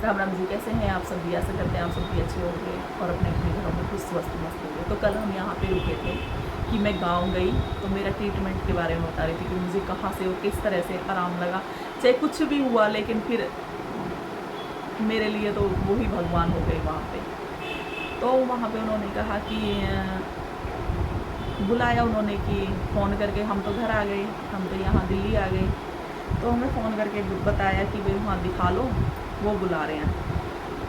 राम राम जी, कैसे हैं आप सब? भी आशा करते हैं आप सब भी अच्छे होंगे और अपने अपने घरों में खुश स्वस्थ मस्त होंगे। तो कल हम यहाँ पे रुके थे कि मैं गांव गई तो मेरा ट्रीटमेंट के बारे में बता रही थी कि मुझे कहाँ से और किस तरह से आराम लगा। चाहे कुछ भी हुआ लेकिन फिर मेरे लिए तो वही भगवान हो गए वहाँ पे। तो वहाँ पे उन्होंने कहा कि बुलाया उन्होंने कि फ़ोन करके, हम तो घर आ गए, हम तो यहाँ दिल्ली आ गए। तो हमें फ़ोन करके बताया कि भाई वहाँ दिखा लो, वो बुला रहे हैं।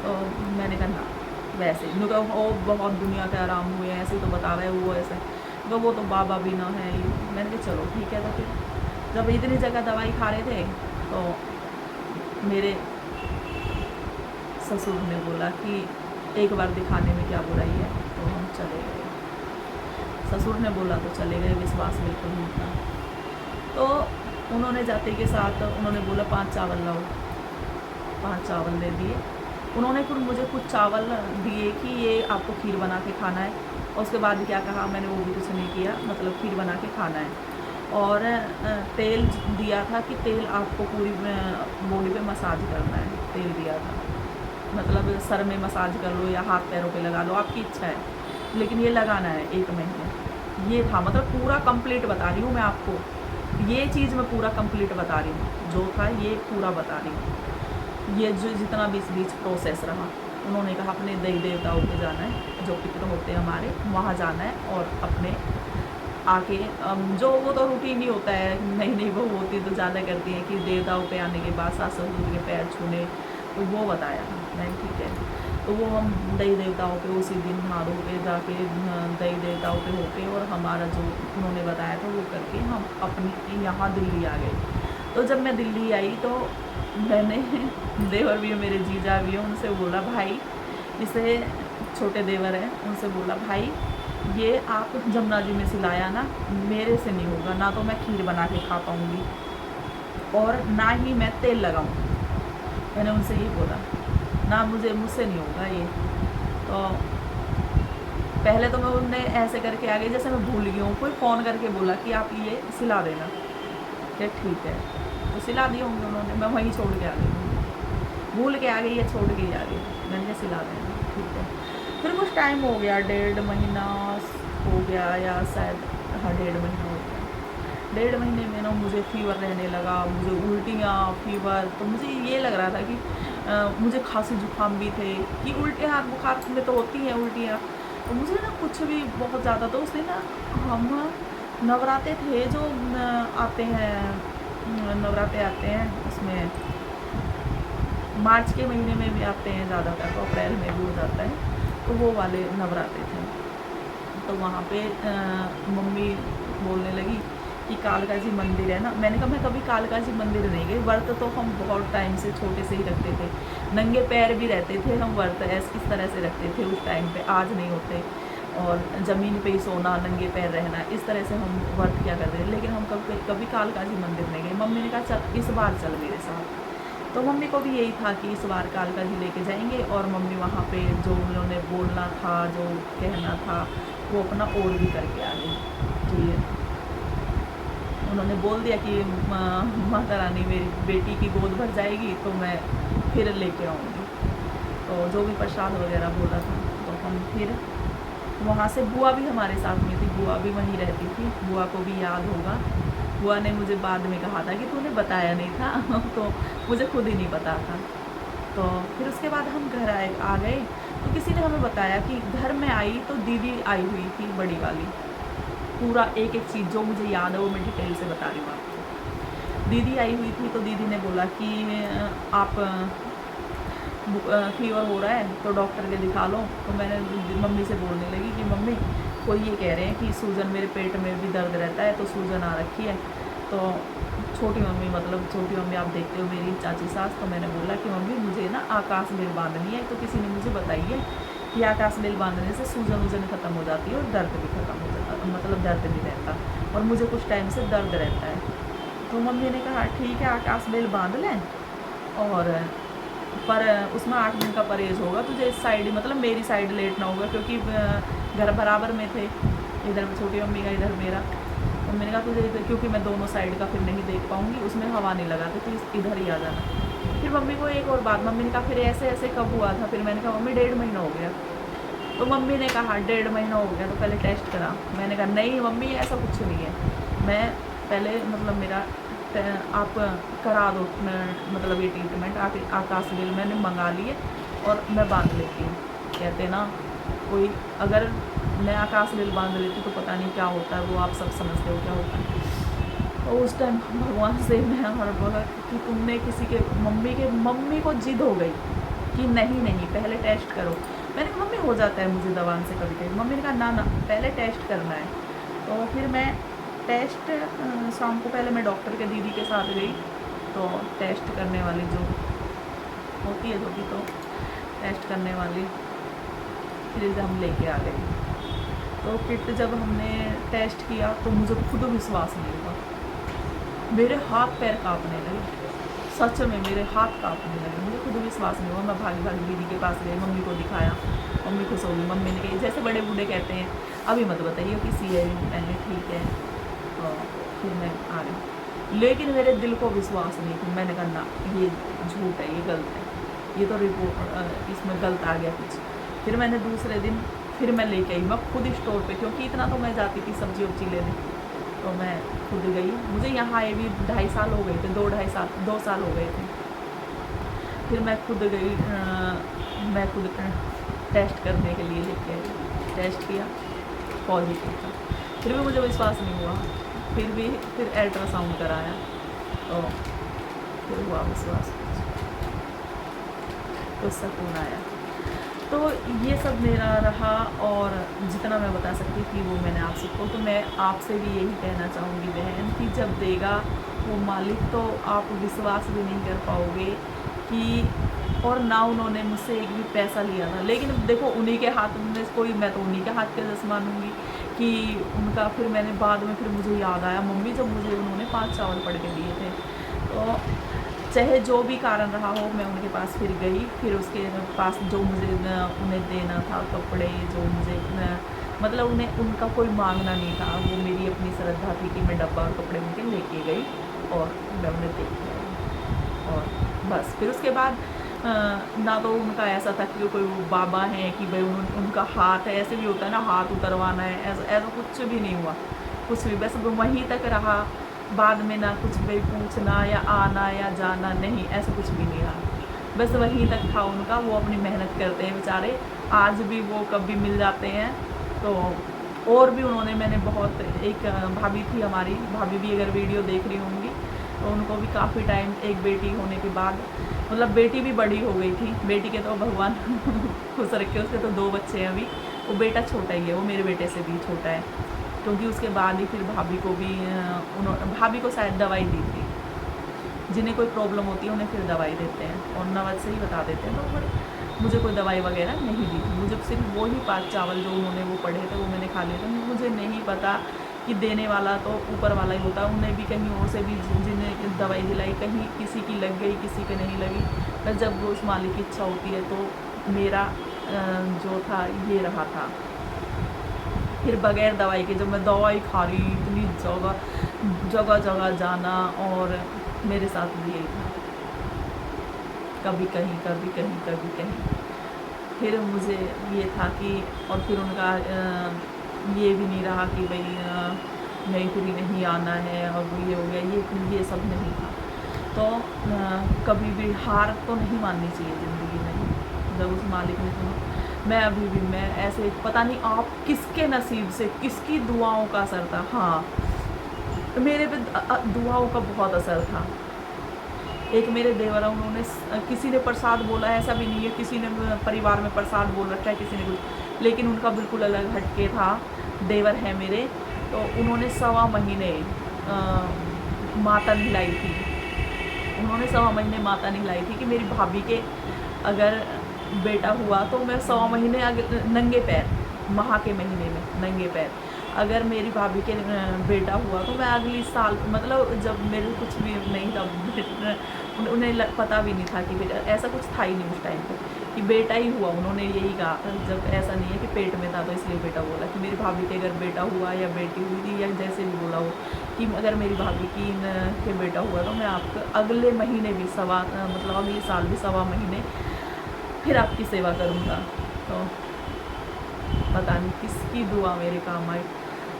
तो मैंने कहा ना, वैसे उन्होंने कहा ओ बहुत दुनिया के आराम हुए हैं, ऐसे ही तो बता रहे वो ऐसे, वो तो बाबा भी ना है ये। मैंने कहा चलो ठीक है। तो फिर जब इतनी जगह दवाई खा रहे थे तो मेरे ससुर ने बोला कि एक बार दिखाने में क्या बुराई है। तो हम चले गए, ससुर ने बोला तो चले गए, विश्वास बिल्कुल नहीं था। तो उन्होंने जाते के साथ उन्होंने बोला 5 चावल लाओ, 5 चावल दे दिए उन्होंने। फिर मुझे कुछ चावल दिए कि ये आपको खीर बना के खाना है, और उसके बाद क्या कहा मैंने वो भी कुछ नहीं किया, मतलब खीर बना के खाना है। और तेल दिया था कि तेल आपको पूरी बॉडी पे मसाज करना है, तेल दिया था, मतलब सर में मसाज कर लो या हाथ पैरों पे लगा लो, आपकी इच्छा है, लेकिन ये लगाना है 1 महीने। ये था, मतलब पूरा कंप्लीट बता रही हूँ मैं आपको, ये चीज़ मैं पूरा कंप्लीट बता रही हूँ, जो था ये पूरा बता रही हूँ। ये जो जितना बीच प्रोसेस रहा, उन्होंने कहा अपने देवी देवताओं पे जाना है, जो पितर होते हैं हमारे, वहाँ जाना है और अपने आके जो वो तो रूटीन ही होता है, नई नई बहू होती तो ज़्यादा करती हैं कि देवताओं पे आने के बाद सास ससुर के पैर छूने, तो वो बताया नहीं, ठीक है। तो वो हम देवी देवताओं पे उसी दिन नहा धो के जाके देवी देवताओं पे होके और हमारा जो उन्होंने बताया था वो करके हम अपनी यहाँ दिल्ली आ गए। तो जब मैं दिल्ली आई तो मैंने देवर भी है मेरे, जीजा भी है, उनसे बोला भाई, इसे छोटे देवर हैं, उनसे बोला भाई ये आप जमुना जी में सिलाया ना, मेरे से नहीं होगा, ना तो मैं खीर बना के खा पाऊँगी और ना ही मैं तेल लगाऊँगी। मैंने उनसे ये बोला, ना मुझसे नहीं होगा ये। तो पहले तो मैं उन्हें ऐसे करके आ गई जैसे मैं भूल गई हूँ, कोई फ़ोन करके बोला कि आप ये सिला देना, क्या ठीक है। तो सिला दिए होंगे उन्होंने, मैं वहीं छोड़ के आ गई, भूल के आ गई या छोड़ के ही आ गई। मैंने कहा सिला देना, ठीक है। फिर कुछ टाइम हो गया, 1.5 महीना हो गया या शायद, हाँ 1.5 महीना हो गया। 1.5 महीने में ना मुझे फीवर रहने लगा, मुझे उल्टियाँ, फीवर। तो मुझे ये लग रहा था कि मुझे खांसी जुकाम भी थे, कि उल्टियाँ बुखार में तो होती हैं उल्टियाँ। तो मुझे ना कुछ भी बहुत ज़्यादा, तो उस दिन ना हम नवरात्रे थे जो आते हैं, नवरात्रे आते हैं, उसमें मार्च के महीने में भी आते हैं ज़्यादातर, तो अप्रैल में भी हो जाता है, तो वो वाले नवरात्रे थे। तो वहाँ पे मम्मी बोलने लगी कि कालका जी मंदिर है ना। मैंने कहा मैं कभी कालका जी मंदिर नहीं गई, व्रत तो हम बहुत टाइम से छोटे से ही रखते थे, नंगे पैर भी रहते थे हम, व्रत इस तरह से रखते थे उस टाइम पे, आज नहीं होते। और ज़मीन पे ही सोना, नंगे पैर रहना, इस तरह से हम व्रत किया करते थे, लेकिन हम कभी कालका जी मंदिर नहीं गए। मम्मी ने कहा चल इस बार चल मेरे साथ। तो मम्मी को भी यही था कि इस बार कालका जी लेके जाएंगे, और मम्मी वहाँ पे जो उन्होंने बोलना था, जो कहना था, वो अपना और भी करके आ गई। जी, उन्होंने बोल दिया कि माता रानी मेरी बेटी की गोद भर जाएगी तो मैं फिर लेके आऊँगी। तो जो भी प्रसाद वगैरह बोला था, तो हम फिर वहाँ से, बुआ भी हमारे साथ में थी, बुआ भी वहीं रहती थी, बुआ को भी याद होगा। बुआ ने मुझे बाद में कहा था कि तूने बताया नहीं था तो मुझे खुद ही नहीं पता था। तो फिर उसके बाद हम घर आ गए, तो किसी ने हमें बताया कि घर में आई तो दीदी आई हुई थी, बड़ी वाली। पूरा एक एक चीज़ जो मुझे याद है वो मैं डिटेल से बता रही हूँ आपको। दीदी आई हुई थी तो दीदी ने बोला कि आप फीवर हो रहा है तो डॉक्टर के दिखा लो। तो मैंने मम्मी से बोलने लगी कि मम्मी कोई ये कह रहे हैं कि सूजन, मेरे पेट में भी दर्द रहता है तो सूजन आ रखी है। तो छोटी मम्मी, मतलब छोटी मम्मी आप देखते हो मेरी चाची सास, तो मैंने बोला कि मम्मी मुझे ना आकाश बेल बांधनी है। तो किसी ने मुझे बताई है कि आकाश बेल बांधने से सूजन वूजन खत्म हो जाती है और दर्द भी खत्म हो जाता, मतलब दर्द नहीं रहता, और मुझे कुछ टाइम से दर्द रहता है। तो मम्मी ने कहा ठीक है आकाश बेल बांध लें, और पर उसमें 8 दिन का परहेज होगा, तुझे इस साइड, मतलब मेरी साइड लेटना होगा, क्योंकि घर बराबर में थे, इधर छोटी मम्मी का इधर मेरा। तो मैंने कहा तुझे इधर, क्योंकि मैं दोनों साइड का फिर नहीं देख पाऊँगी, उसमें हवा नहीं लगाते, तो इधर ही आ जाना। फिर फिर मम्मी को एक और बात, मम्मी ने कहा फिर ऐसे ऐसे कब हुआ था? फिर मैंने कहा मम्मी 1.5 महीना हो गया। तो मम्मी ने कहा 1.5 महीना हो गया तो पहले टेस्ट करा। मैंने कहा नहीं मम्मी ऐसा कुछ नहीं है, मैं पहले मतलब मेरा आप करा दो मतलब ये ट्रीटमेंट आकाश बिल मैंने मंगा लिए और मैं बांध लेती हूँ। कहते ना कोई अगर मैं आकाश बिल बांध लेती तो पता नहीं क्या होता है, वो आप सब समझते हो क्या होता है। तो उस टाइम भगवान से मैं हर बोला कि तुमने किसी के मम्मी को जिद हो गई कि नहीं नहीं पहले टेस्ट करो। मैंने कहा मम्मी हो जाता है मुझे दवान से कभी कभी। मम्मी ने कहा ना ना पहले टेस्ट करना है। तो फिर मैं टेस्ट शाम को पहले मैं डॉक्टर के दीदी के साथ गई। तो टेस्ट करने वाली जो होती है जो भी तो टेस्ट करने वाली फिर हम लेके आ गए। तो किट जब हमने टेस्ट किया तो मुझे खुद विश्वास नहीं हुआ, मेरे हाथ पैर कांपने लगे, सच में मेरे हाथ कांपने लगे, मुझे खुद विश्वास नहीं हुआ। मैं भागी भागी दीदी के पास गई, मम्मी को दिखाया, मम्मी खुश हो गई। मम्मी ने कही जैसे बड़े बूढ़े कहते हैं अभी मत बताइए किसी है। मैंने ठीक है। तो फिर मैं आ गई, लेकिन मेरे दिल को विश्वास नहीं था। मैंने कहा ना ये झूठ है, ये गलत है, ये तो रिपोर्ट इसमें गलत आ गया कुछ। फिर मैंने दूसरे दिन फिर मैं लेके आई, मैं खुद स्टोर पे, क्योंकि इतना तो मैं जाती थी सब्जी वब्जी लेने। तो मैं खुद गई, मुझे यहाँ आए भी 2.5 साल हो गए थे, 2 साल हो गए थे। फिर मैं खुद गई, मैं खुद टेस्ट करने के लिए लेके आई। टेस्ट किया, पॉजिटिव था। फिर भी मुझे विश्वास नहीं हुआ, फिर अल्ट्रासाउंड कराया तो फिर हुआ विश्वास, तो सुकून आया। तो ये सब मेरा रहा और जितना मैं बता सकती थी वो मैंने आपसे को। तो मैं आपसे भी यही कहना चाहूँगी बहन कि जब देगा वो मालिक तो आप विश्वास भी नहीं कर पाओगे कि। और ना उन्होंने मुझसे एक भी पैसा लिया था, लेकिन देखो उन्हीं के हाथ में कोई, मैं तो उन्हीं के हाथ के जैसे मानूंगी कि उनका। फिर मैंने बाद में फिर मुझे याद आया मम्मी जब मुझे उन्होंने 5 चावल पढ़ के दिए थे। तो चाहे जो भी कारण रहा हो मैं उनके पास फिर गई, फिर उसके पास जो मुझे उन्हें देना था कपड़े, जो मुझे मतलब उन्हें उनका कोई मांगना नहीं था, वो मेरी अपनी श्रद्धा थी कि मैं डब्बा और कपड़े उनके लेके गई और मैं उन्हें दे के आई। और बस फिर उसके बाद ना तो उनका ऐसा था कि कोई बाबा हैं कि भाई उनका हाथ है, ऐसे भी होता है ना हाथ उतरवाना है, ऐसा कुछ भी नहीं हुआ, कुछ भी। बस वहीं तक रहा, बाद में ना कुछ भी पूछना या आना या जाना, नहीं ऐसा कुछ भी नहीं रहा, बस वहीं तक था उनका। वो अपनी मेहनत करते हैं बेचारे, आज भी वो कभी मिल जाते हैं। तो और भी उन्होंने, मैंने बहुत, एक भाभी थी हमारी, भाभी भी अगर वीडियो देख रही होंगी तो उनको भी काफ़ी टाइम, एक बेटी होने के बाद, मतलब बेटी भी बड़ी हो गई थी, बेटी के तो भगवान खुश रखे, उसके तो 2 बच्चे हैं अभी, वो बेटा छोटा ही है, वो मेरे बेटे से भी छोटा है, क्योंकि उसके बाद ही फिर भाभी को भी भाभी को शायद दवाई दी थी, जिन्हें कोई प्रॉब्लम होती है उन्हें फिर दवाई देते हैं और नवज से ही बता देते हैं। तो फिर मुझे कोई दवाई वगैरह नहीं दी थी, मुझे सिर्फ वो ही 5 चावल जो उन्होंने वो पढ़े थे वो मैंने खा लिए थे। मुझे नहीं पता कि देने वाला तो ऊपर वाला ही होता, उन्हें भी कहीं और से भी जिन्हें दवाई दिलाई, कहीं किसी की लग गई किसी की नहीं लगी, पर जब वो उस मालिक की इच्छा होती है। तो मेरा जो था ये रहा था, फिर बगैर दवाई के जब मैं दवाई खा रही, इतनी जगह जगह जाना, और मेरे साथ भी यही था, कभी कहीं कभी कहीं कभी कहीं। फिर मुझे ये था कि, और फिर उनका ये भी नहीं रहा कि भाई नहीं फिर नहीं आना है और वो ये हो गया, ये सब नहीं था। तो कभी भी हार तो नहीं माननी चाहिए ज़िंदगी में, जब उस मालिक ने सुनो। मैं अभी भी, मैं ऐसे पता नहीं आप किसके नसीब से, किसकी दुआओं का असर था। हाँ, मेरे पे दुआओं का बहुत असर था। एक मेरे देवर, उन्होंने किसी ने प्रसाद बोला है, ऐसा भी नहीं है किसी ने परिवार में प्रसाद बोल रखा है किसी ने कुछ, लेकिन उनका बिल्कुल अलग हटके था। देवर है मेरे, तो उन्होंने 1.25 महीने माता नहलाई थी, उन्होंने 1.25 महीने माता नहलाई थी कि मेरी भाभी के अगर बेटा हुआ तो मैं 1.25 महीने नंगे पैर, माह के महीने में नंगे पैर, अगर मेरी भाभी के बेटा हुआ तो मैं अगली साल, मतलब जब मेरे कुछ भी नहीं था, उन्हें पता भी नहीं था कि ऐसा कुछ था ही नहीं उस टाइम पर कि बेटा ही हुआ। उन्होंने यही कहा, जब ऐसा नहीं है कि पेट में था तो इसलिए बेटा बोला, कि मेरी भाभी के अगर बेटा हुआ या बेटी हुई थी या जैसे भी बोला हो, कि अगर मेरी भाभी की के बेटा हुआ तो मैं आपको अगले महीने भी मतलब अगले साल भी 1.25 महीने फिर आपकी सेवा करूँगा। तो पता नहीं किसकी दुआ मेरे काम आई।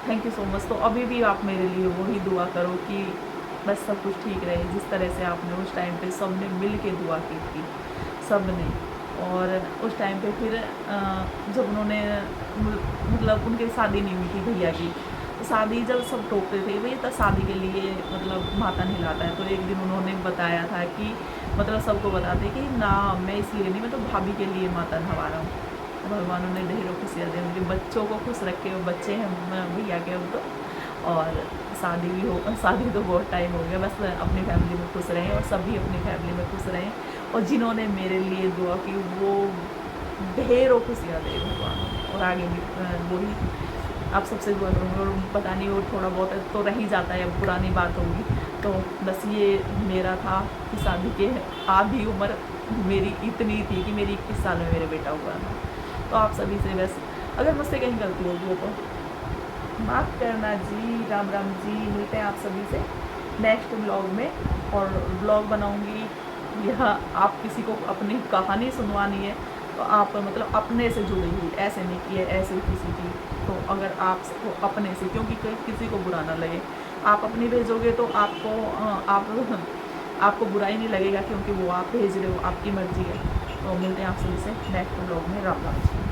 Thank you so much. तो अभी भी आप मेरे लिए वही दुआ करो कि बस सब कुछ ठीक रहे, जिस तरह से आपने उस टाइम पे सब ने मिल के दुआ की थी, सब ने। और उस टाइम पे फिर जब उन्होंने मतलब उनकी शादी नहीं हुई थी भैया की, तो शादी जब सब टोकते थे भैया तो शादी के लिए मतलब माता नहलाता है, तो एक दिन उन्होंने बताया था कि मतलब सबको बताते कि ना मैं इसलिए नहीं, मैं तो भाभी के लिए माता नहवा रहा हूँ। तो भगवान उन्हें ढेरों खुशियाँ दे, उनके बच्चों को खुश रखे, वो बच्चे हैं भैया के अब तो। और शादी तो बहुत टाइम हो गया, बस अपनी फैमिली में खुश रहें और सभी अपनी फैमिली में खुश रहें। और जिन्होंने मेरे लिए दुआ की वो ढेरों खुशियाँ दे भगवान, और आगे भी वही आप सबसे दुआ करूँगी। और पता नहीं वो थोड़ा बहुत तो रह ही जाता है, अब पुरानी बात होगी। तो बस ये मेरा था कि शादी के आधी उम्र मेरी इतनी थी कि मेरी 21 साल में मेरा बेटा हुआ था। तो आप सभी से बस अगर मुझसे कहीं गलती होगी हो तो माफ़ करना जी। राम राम जी। मिलते हैं आप सभी से नेक्स्ट ब्लॉग में, और ब्लॉग बनाऊंगी यह आप किसी को अपनी कहानी सुनवानी है तो आप मतलब अपने से जुड़ी हुई, ऐसे नहीं कि ऐसे किसी की। तो अगर आपको अपने से, क्योंकि किसी को बुरा ना लगे, आप अपनी भेजोगे तो आपको बुरा ही नहीं लगेगा, क्योंकि वो आप भेज रहे हो, आपकी मर्जी है। तो मिलते हैं आप सभी से नेक्स्ट ब्लॉग में। राम राम जी।